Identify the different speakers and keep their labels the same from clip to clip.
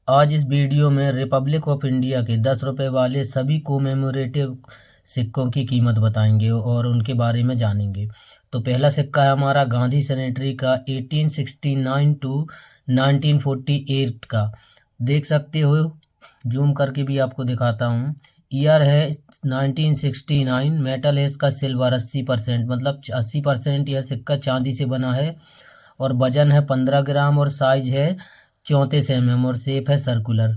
Speaker 1: आज इस वीडियो में रिपब्लिक ऑफ इंडिया के 10 रुपये वाले सभी कोमेमोरेटिव सिक्कों की कीमत बताएंगे और उनके बारे में जानेंगे। तो पहला सिक्का है हमारा गांधी सेनेटरी का 1869 टू 1948 का। देख सकते हो, जूम करके भी आपको दिखाता हूँ। ईयर है 1969। मेटल है इसका सिल्वर 80%, मतलब 80% यह सिक्का चांदी से बना है। और वजन है 15 ग्राम और साइज है 34 mm और शेप है सर्कुलर।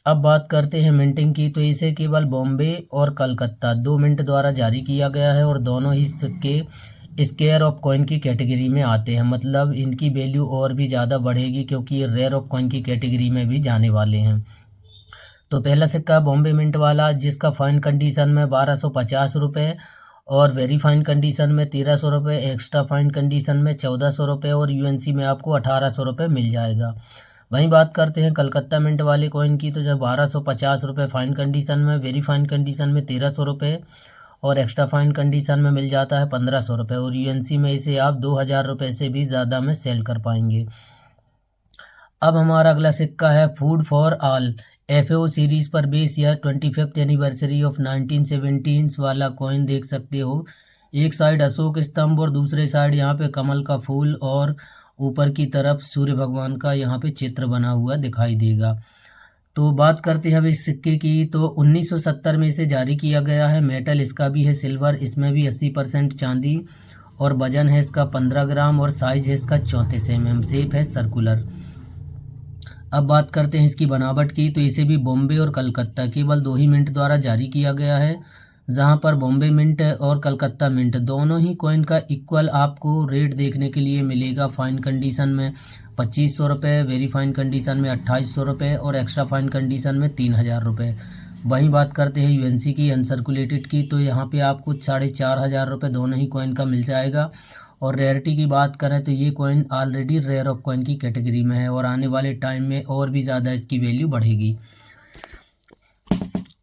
Speaker 1: अब बात करते हैं मिंटिंग की। तो इसे केवल बॉम्बे और कलकत्ता 2 मिंट द्वारा जारी किया गया है और दोनों ही सिक्के स्केयर ऑफ कॉइन की कैटेगरी में आते हैं। मतलब इनकी वैल्यू और भी ज़्यादा बढ़ेगी क्योंकि ये रेयर ऑफ कॉइन की कैटेगरी में भी जाने वाले हैं। तो पहला सिक्का बॉम्बे मिंट वाला, जिसका फाइन कंडीशन में 1250 रुपये और वेरी फाइन कंडीशन में 1300 रुपये, एक्स्ट्रा फाइन कंडीशन में 1400 रुपये और यूएनसी में आपको 1800 रुपये मिल जाएगा। वहीं बात करते हैं कलकत्ता मिंट वाले कॉइन की। तो जब 1250 रुपये फाइन कंडीशन में, वेरी फाइन कंडीशन में 1300 रुपये और एक्स्ट्रा फाइन कंडीशन में मिल जाता है 1500 रुपये और यूएनसी में इसे आप 2000 रुपये से भी ज़्यादा में सेल कर पाएंगे। अब हमारा अगला सिक्का है food for all FAO series पर base year 25th anniversary of 1917 वाला कॉइन। देख सकते हो, एक साइड अशोक स्तंभ और दूसरे साइड यहाँ पे कमल का फूल और ऊपर की तरफ सूर्य भगवान का यहाँ पे चित्र बना हुआ दिखाई देगा। तो बात करते हैं अब इस सिक्के की। तो 1970 में इसे जारी किया गया है। मेटल इसका भी है सिल्वर, इसमें भी 80% चांदी और वजन है इसका 15 ग्राम और साइज है इसका 34 mm, शेप है सर्कुलर। अब बात करते हैं इसकी बनावट की। तो इसे भी बॉम्बे और कलकत्ता केवल 2 ही मिंट द्वारा जारी किया गया है, जहां पर बॉम्बे मिंट और कलकत्ता मिंट दोनों ही कॉइन का इक्वल आपको रेट देखने के लिए मिलेगा। फाइन कंडीशन में 2500 रुपये, वेरी फाइन कंडीशन में 2800 रुपये और एक्स्ट्रा फाइन कंडीशन में 3000 रुपये। वहीं बात करते हैं यूएनसी की, अनसर्कुलेटेड की। तो यहाँ पे आपको 4500 रुपये दोनों ही कॉइन का मिल जाएगा। और रेयरिटी की बात करें तो ये coin already rare of coin की कैटेगरी में है और आने वाले टाइम में और भी ज़्यादा इसकी वैल्यू बढ़ेगी।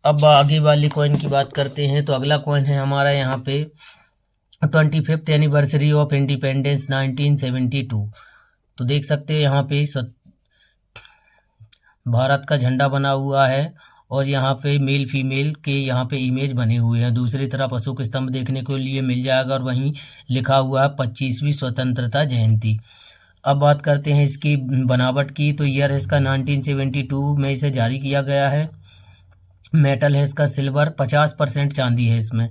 Speaker 1: अब आगे वाले कॉइन की बात करते हैं। तो अगला कॉइन है हमारा यहाँ पे 25th एनिवर्सरी ऑफ इंडिपेंडेंस 1972। तो देख सकते हैं यहाँ पे भारत का झंडा बना हुआ है और यहाँ पे मेल फीमेल के यहाँ पे इमेज बने हुए हैं। दूसरी तरफ अशोक स्तंभ देखने को लिए मिल जाएगा और वहीं लिखा हुआ है 25वीं स्वतंत्रता जयंती। अब बात करते हैं इसकी बनावट की। तो ईयर है इसका 1972 में इसे जारी किया गया है। मेटल है इसका सिल्वर, 50% चांदी है इसमें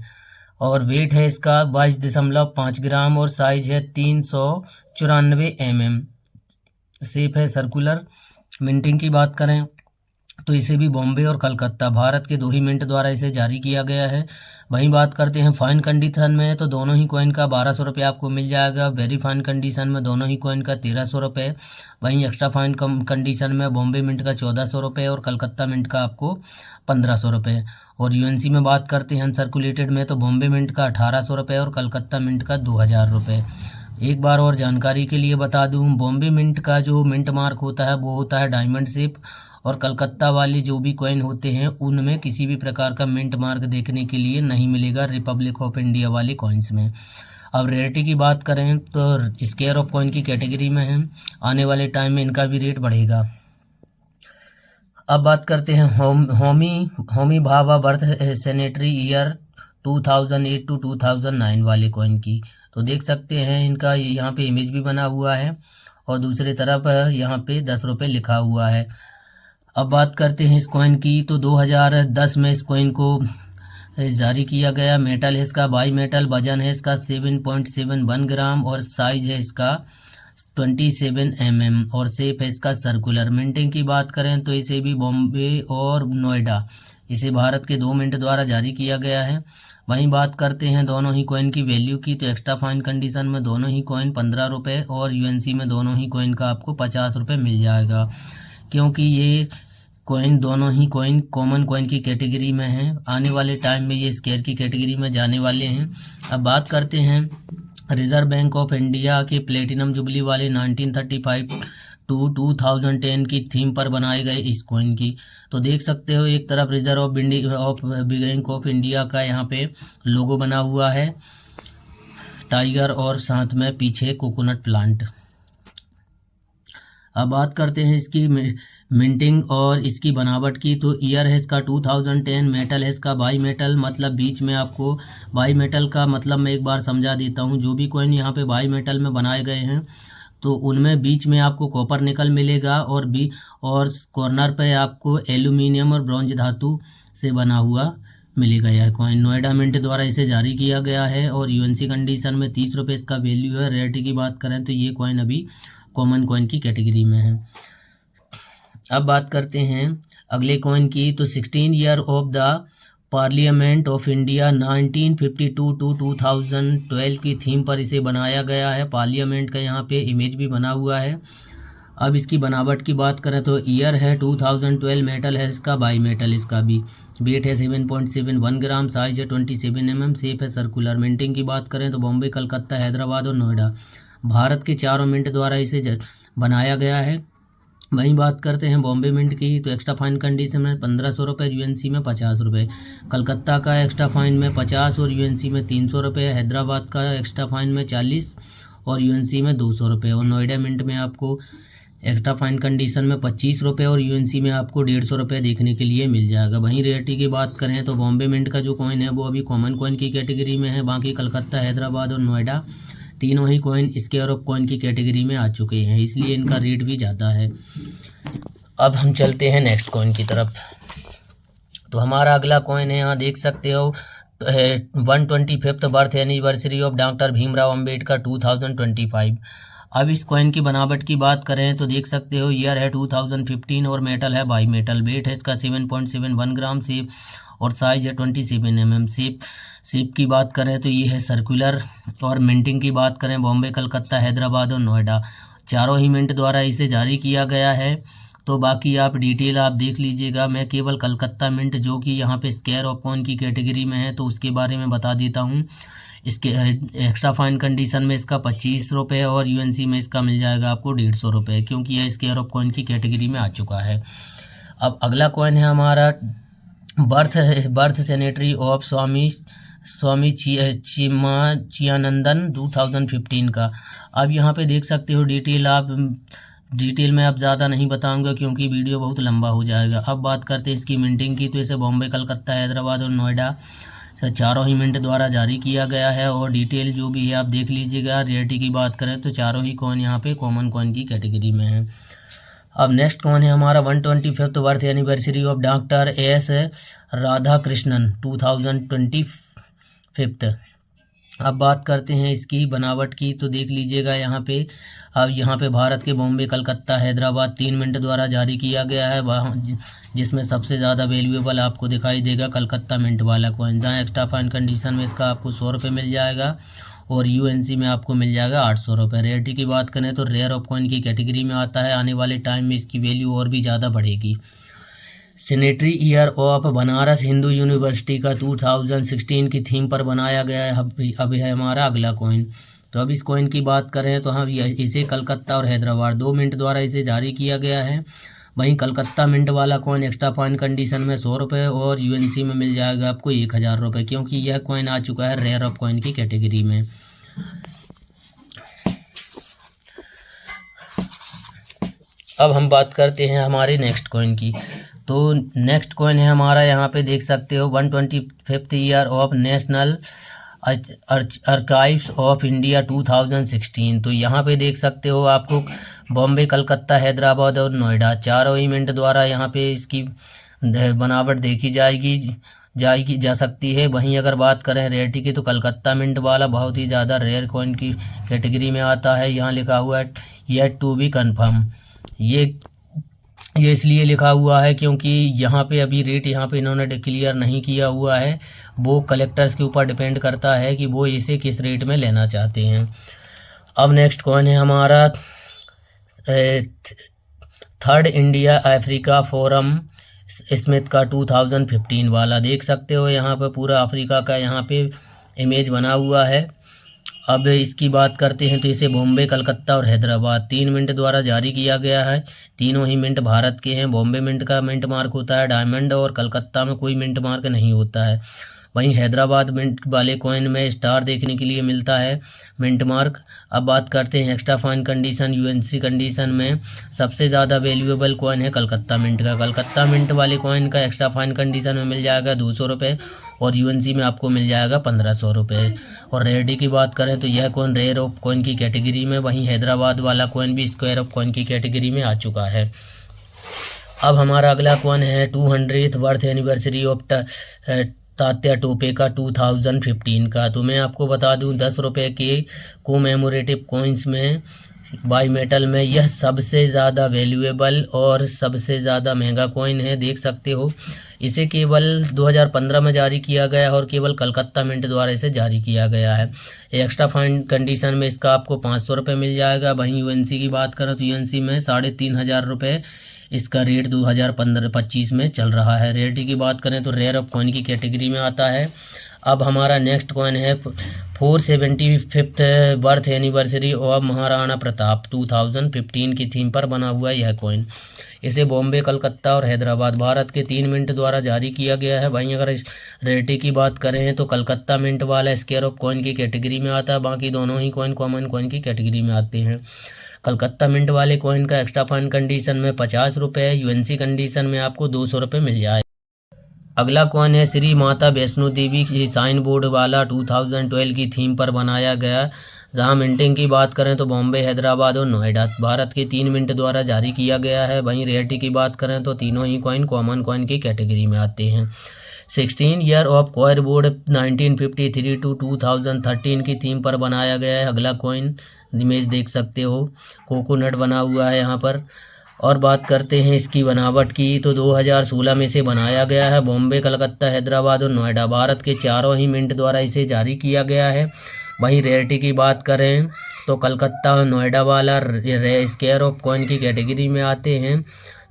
Speaker 1: और वेट है इसका 22.5 ग्राम और साइज है 394 mm, शेप है सर्कुलर। मिंटिंग की बात करें तो इसे भी बॉम्बे और कलकत्ता भारत के 2 ही मिंट द्वारा इसे जारी किया गया है। वहीं बात करते हैं फाइन कंडीशन में, तो दोनों ही कॉइन का 1200 रुपये आपको मिल जाएगा। वेरी फाइन कंडीशन में दोनों ही कॉइन का 1300 रुपये। वहीं एक्स्ट्रा फाइन कंडीशन में बॉम्बे मिंट का 1400 रुपये और कलकत्ता मिंट का आपको 1500 रुपये। और यूएनसी में बात करते हैं अनसर्कुलेटेड में, तो बॉम्बे मिंट का 1800 रुपये और कलकत्ता मिंट का 2000 रुपये। एक बार और जानकारी के लिए बता दूं, बॉम्बे मिंट का जो मिंट मार्क होता है वो होता है डायमंड शेप और कलकत्ता वाले जो भी कॉइन होते हैं उनमें किसी भी प्रकार का मिंट मार्क देखने के लिए नहीं मिलेगा रिपब्लिक ऑफ इंडिया वाले कॉइन्स में। अब रेयरिटी की बात करें तो स्केयर ऑफ कॉइन की कैटेगरी में है। आने वाले टाइम में इनका भी रेट बढ़ेगा। अब बात करते हैं Homi Bhabha birth centenary year 2008 to 2009 वाले कॉइन की। तो देख सकते हैं इनका यहाँ पे इमेज भी बना हुआ है और दूसरी तरफ यहाँ पे 10 रुपये लिखा हुआ है। अब बात करते हैं इस कॉइन की। तो 2010 में इस कॉइन को जारी किया गया। मेटल है इसका बाई मेटल, वजन है इसका 7.71 ग्राम और साइज है इसका 27 mm और शेप है इसका सर्कुलर। मिंटिंग की बात करें तो इसे भी बॉम्बे और नोएडा, इसे भारत के 2 मिंट द्वारा जारी किया गया है। वहीं बात करते हैं दोनों ही कॉइन की वैल्यू की। तो एक्स्ट्रा फाइन कंडीशन में दोनों ही कॉइन 15 रुपये और यूएनसी में दोनों ही कॉइन का आपको 50 रुपये मिल जाएगा, क्योंकि ये कॉइन दोनों ही कॉइन कॉमन कॉइन की कैटेगरी में हैं। आने वाले टाइम में ये स्केयर की कैटेगरी में जाने वाले हैं। अब बात करते हैं रिजर्व बैंक ऑफ इंडिया के प्लेटिनम जुबली वाले 1935 टू 2010 की थीम पर बनाए गए इस कॉइन की। तो देख सकते हो, एक तरफ रिजर्व बैंक ऑफ इंडिया का यहाँ पे लोगो बना हुआ है, टाइगर और साथ में पीछे कोकोनट प्लांट। अब बात करते हैं इसकी मिंटिंग और इसकी बनावट की। तो ईयर है इसका 2010, मेटल है इसका बाई मेटल, मतलब बीच में आपको बाई मेटल का मतलब मैं एक बार समझा देता हूँ। जो भी कॉइन यहाँ पे बाई मेटल में बनाए गए हैं तो उनमें बीच में आपको कॉपर निकल मिलेगा और कॉर्नर पे आपको एल्यूमिनियम और ब्रॉन्ज धातु से बना हुआ मिलेगा यह कॉइन। नोएडा मिंट द्वारा इसे जारी किया गया है और यूएनसी कंडीशन में 30 रुपये इसका वैल्यू है। रेयरिटी की बात करें तो ये कॉइन अभी कॉमन कॉइन की कैटेगरी में है। अब बात करते हैं अगले कॉइन की। तो 16 year of the parliament of India 1952 to 2012 की थीम पर इसे बनाया गया है। पार्लियामेंट का यहाँ पे इमेज भी बना हुआ है। अब इसकी बनावट की बात करें तो ईयर है 2012, मेटल है इसका बाई मेटल, इसका भी वेट है 7.71 ग्राम, साइज है 27 mm, शेप है सर्कुलर। मिंटिंग की बात करें तो बॉम्बे, कलकत्ता, हैदराबाद और नोएडा भारत के 4 मिंट द्वारा इसे बनाया गया है। वहीं बात करते हैं बॉम्बे मिंट की। तो एक्स्ट्रा फाइन कंडीशन में 1500 रुपये, यूएनसी में 50 रुपये। कलकत्ता का एक्स्ट्रा फाइन में 50 और यूएनसी में 300 रुपये। हैदराबाद का एक्स्ट्रा फाइन में 40 और यूएनसी में 200 रुपये। और नोएडा मिंट में आपको एक्स्ट्रा फाइन कंडीशन में 25 रुपये और यूएनसी में आपको 150 रुपये देखने के लिए मिल जाएगा। वहीं रेयरिटी की बात करें तो बॉम्बे मिंट का जो कॉइन है वो अभी कॉमन कॉइन की कैटेगरी में है। बाकी कलकत्ता, हैदराबाद और नोएडा तीनों ही कॉइन स्क्वायर ऑफ कॉइन की कैटेगरी में आ चुके हैं, इसलिए इनका रेट भी ज़्यादा है। अब हम चलते हैं नेक्स्ट कॉइन की तरफ। तो हमारा अगला कॉइन है, यहाँ देख सकते हो 125th birth anniversary of doctor Bhimrao Ambedkar 2025। अब इस कॉइन की बनावट की बात करें तो देख सकते हो ईयर है 2015 और मेटल है बाई मेटल, वेट है इसका 7.71 ग्राम, शेप और साइज है 27 mm। शेप की बात करें तो ये है सर्कुलर। और मिंटिंग की बात करें बॉम्बे, कलकत्ता, हैदराबाद और नोएडा चारों ही मिंट द्वारा इसे जारी किया गया है। तो बाकी आप डिटेल आप देख लीजिएगा। मैं केवल कलकत्ता मिंट जो कि यहाँ पे स्क्वायर ऑफ कॉइन की कैटेगरी में है तो उसके बारे में बता देता हूँ। इसके एक्स्ट्रा फाइन कंडीशन में इसका 25 रुपये और यूएनसी में इसका मिल जाएगा आपको 150 रुपये, क्योंकि यह स्क्वायर ऑफ कॉइन की कैटेगरी में आ चुका है। अब अगला कॉइन है हमारा बर्थ सेनेटरी ऑफ स्वामी चियानंदन 2015 का। अब यहाँ पे देख सकते हो डिटेल में अब ज़्यादा नहीं बताऊंगा क्योंकि वीडियो बहुत लंबा हो जाएगा। अब बात करते हैं इसकी मिंटिंग की। तो इसे बॉम्बे, कलकत्ता, हैदराबाद और नोएडा से चारों ही मिंट द्वारा जारी किया गया है और डिटेल जो भी है आप देख लीजिएगा। रेयरिटी की बात करें तो चारों ही कॉइन यहाँ पे कॉमन कॉइन की कैटेगरी में है। अब नेक्स्ट कॉइन है हमारा 125th birth anniversary of doctor S Radhakrishnan 2025। अब बात करते हैं इसकी बनावट की। तो देख लीजिएगा यहाँ पे। अब यहाँ पे भारत के बॉम्बे, कलकत्ता, हैदराबाद 3 मिंट द्वारा जारी किया गया है, जिसमें सबसे ज़्यादा वैल्यूएबल आपको दिखाई देगा कलकत्ता मिंट वाला कॉइन, जहाँ एक्स्ट्रा फाइन कंडीशन में इसका आपको 100 रुपये मिल जाएगा और यूएनसी में आपको मिल जाएगा 800 रुपये। रेयरिटी की बात करें तो रेयर ऑफ कॉइन की कैटेगरी में आता है। आने वाले टाइम में इसकी वैल्यू और भी ज़्यादा बढ़ेगी। Sanitary year of Banaras Hindu university का 2016 की थीम पर बनाया गया है। अब है हमारा अगला कॉइन। तो अब इस कॉइन की बात करें तो हम इसे कलकत्ता और हैदराबाद 2 मिंट द्वारा इसे जारी किया गया है। वहीं कलकत्ता मिंट वाला कॉइन एक्स्ट्रा फाइन कंडीशन में 100 रुपये और यूएनसी में मिल जाएगा आपको 1000 रुपये, क्योंकि यह कॉइन आ चुका है रेयर ऑफ कॉइन की कैटेगरी में। अब हम बात करते हैं हमारे नेक्स्ट कॉइन की। तो नेक्स्ट कॉइन है हमारा, यहाँ पे देख सकते हो 125th year of national archives of India 2016। तो यहाँ पे देख सकते हो आपको बॉम्बे, कलकत्ता, हैदराबाद और नोएडा चारों ही मिंट द्वारा यहाँ पे इसकी बनावट देखी जा सकती है। वहीं अगर बात करें रेयरिटी की तो कलकत्ता मिंट वाला बहुत ही ज़्यादा रेयर कॉइन की कैटेगरी में आता है। यहाँ लिखा हुआ है येट टू बी कन्फर्म। ये इसलिए लिखा हुआ है क्योंकि यहाँ पे अभी रेट यहाँ पे इन्होंने डिक्लेयर नहीं किया हुआ है। वो कलेक्टर्स के ऊपर डिपेंड करता है कि वो इसे किस रेट में लेना चाहते हैं। अब नेक्स्ट कॉइन है हमारा 3rd India Africa forum Smith का 2015 वाला। देख सकते हो यहाँ पे पूरा अफ्रीका का यहाँ पे इमेज बना हुआ है। अब इसकी बात करते हैं तो इसे बॉम्बे, कलकत्ता और हैदराबाद 3 मिंट द्वारा जारी किया गया है। तीनों ही मिंट भारत के हैं। बॉम्बे मिंट का मिंट मार्क होता है डायमंड और कलकत्ता में कोई मिंट मार्क नहीं होता है। वहीं हैदराबाद मिंट वाले कॉइन में स्टार देखने के लिए मिलता है, मिंट मार्क। अब बात करते हैं extra fine condition UNC condition में सबसे ज़्यादा वैल्यूएबल कॉइन है कलकत्ता मिंट का। कलकत्ता मिंट वाले कॉइन का एक्स्ट्रा फाइन कंडीशन में मिल जाएगा 200 रुपये और यूएनसी में आपको मिल जाएगा 1500 रुपये। और रेयरिटी की बात करें तो यह कॉइन रेयर ऑफ कॉइन की कैटेगरी में, वहीं हैदराबाद वाला कॉइन भी स्क्वायर ऑफ कॉइन की कैटेगरी में आ चुका है। अब हमारा अगला कॉइन है 200th birth anniversary of Tatya Tope का 2015 का। तो मैं आपको बता दूं 10 रुपये के कोमेमोरेटिव कॉइन्स में बाई मेटल में यह सबसे ज़्यादा वैल्यूएबल और सबसे ज़्यादा महंगा कॉइन है। देख सकते हो इसे केवल 2015 में जारी किया गया और केवल कलकत्ता मिंट द्वारा इसे जारी किया गया है। एक्स्ट्रा फाइन कंडीशन में इसका आपको 500 रुपये मिल जाएगा। वहीं यूएनसी की बात करें तो यूएनसी में 3500 रुपये इसका रेट 2015-25 में चल रहा है। रेयरिटी की बात करें तो रेयर ऑफ कॉइन की कैटेगरी में आता है। अब हमारा नेक्स्ट कॉइन है 475th birth anniversary of Maharana Pratap 2015 की थीम पर बना हुआ यह कॉइन। इसे बॉम्बे, कलकत्ता और हैदराबाद भारत के 3 मिंट द्वारा जारी किया गया है। वहीं अगर इस रेयरिटी की बात करें तो कलकत्ता मिंट वाला स्क्वायर ऑफ कॉइन की कैटेगरी में आता है, बाकी दोनों ही कॉइन कॉमन कॉइन की कैटेगरी में आते हैं। कलकत्ता मिंट वाले कॉइन का एक्स्ट्रा फाइन कंडीशन में 50 रुपये, यूएनसी कंडीशन में आपको 200 रुपये मिल जाए। अगला कॉइन है श्री माता वैष्णो देवी की साइन बोर्ड वाला 2012 की थीम पर बनाया गया। जहां मिंटिंग की बात करें तो बॉम्बे, हैदराबाद और नोएडा भारत के 3 मिंट द्वारा जारी किया गया है। वहीं रेयरिटी की बात करें तो तीनों ही कॉइन कॉमन कॉइन की कैटेगरी में आते हैं। 16 year of coir board 1953 to 2013 की थीम पर बनाया गया है। अगला कॉइन इमेज देख सकते हो, कोकोनट बना हुआ है यहाँ पर। और बात करते हैं इसकी बनावट की तो 2016 में से बनाया गया है। बॉम्बे, कलकत्ता, हैदराबाद और नोएडा भारत के 4 ही मिंट द्वारा इसे जारी किया गया है। वहीं रेयरिटी की बात करें तो कलकत्ता और नोएडा वाला स्क्वायर ऑफ कॉइन की कैटेगरी में आते हैं।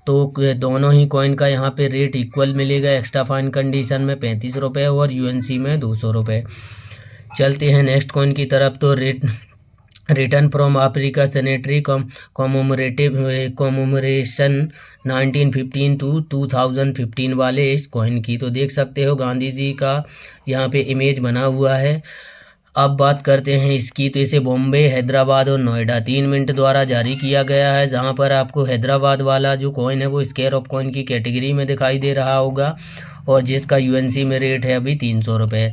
Speaker 1: तो दोनों ही कॉइन का यहाँ पे रेट इक्वल मिलेगा। एक्स्ट्रा फाइन कंडीशन में 35 रुपये और यूएनसी में 200 रुपये। चलते हैं नेक्स्ट कॉइन की तरफ। तो return from Africa sanitary commemoration 1915 to 2015 वाले इस कॉइन की। तो देख सकते हो गांधी जी का यहाँ पे इमेज बना हुआ है। अब बात करते हैं इसकी तो इसे बॉम्बे, हैदराबाद और नोएडा 3 मिंट द्वारा जारी किया गया है। जहाँ पर आपको हैदराबाद वाला जो कॉइन है वो स्क्वायर ऑफ कॉइन की कैटेगरी में दिखाई दे रहा होगा और जिसका यूएनसी में रेट है अभी 300 रुपये।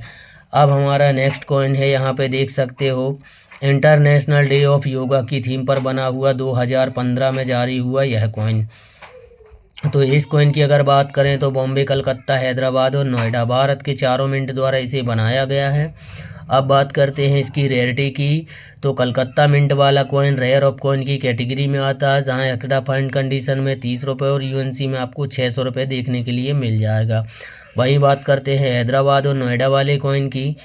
Speaker 1: अब हमारा नेक्स्ट कॉइन है, यहाँ पे देख सकते हो इंटरनेशनल डे ऑफ योगा की थीम पर बना हुआ 2015 में जारी हुआ यह कॉइन। तो इस कॉइन की अगर बात करें तो बॉम्बे, कलकत्ता, हैदराबाद और नोएडा भारत के 4 मिंट द्वारा इसे बनाया गया है। अब बात करते हैं इसकी रेयरिटी की तो कलकत्ता मिंट वाला कॉइन रेयर ऑफ कॉइन की कैटेगरी में आता है। जहां एक्स्ट्रा फाइन कंडीशन में 30 रुपये और यूएनसी में आपको 600 रुपये देखने के लिए मिल जाएगा। वहीं बात करते हैं हैदराबाद और नोएडा वाले कॉइन की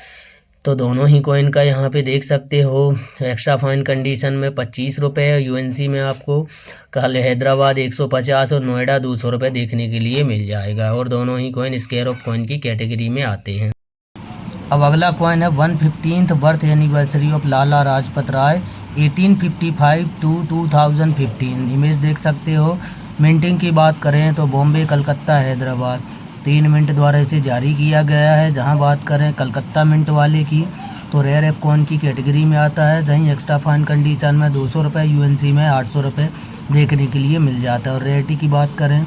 Speaker 1: तो दोनों ही कॉइन का यहाँ पे देख सकते हो एक्स्ट्रा फाइन कंडीशन में 25 रुपये, यूएनसी में आपको कल हैदराबाद 150 और नोएडा 200 रुपये देखने के लिए मिल जाएगा। और दोनों ही कॉइन स्क्वायर ऑफ कॉइन की कैटेगरी में आते हैं। अब अगला कॉइन है 115th birth anniversary of Lala Lajpat Rai 1855 to 2015। Image देख सकते हो। मिंटिंग की बात करें तो बॉम्बे, कलकत्ता, हैदराबाद 3 मिंट द्वारा इसे जारी किया गया है। जहां बात करें कलकत्ता मिंट वाले की तो रेयर ऑफ कॉइन की कैटेगरी में आता है। जहीं एक्स्ट्रा फाइन कंडीशन में 200 रुपये, यूएनसी में 800 रुपये देखने के लिए मिल जाता है। और रेयरिटी की बात करें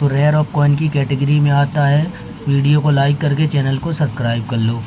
Speaker 1: तो रेयर ऑफ कॉइन की कैटेगरी में आता है। वीडियो को लाइक करके चैनल को सब्सक्राइब कर लो।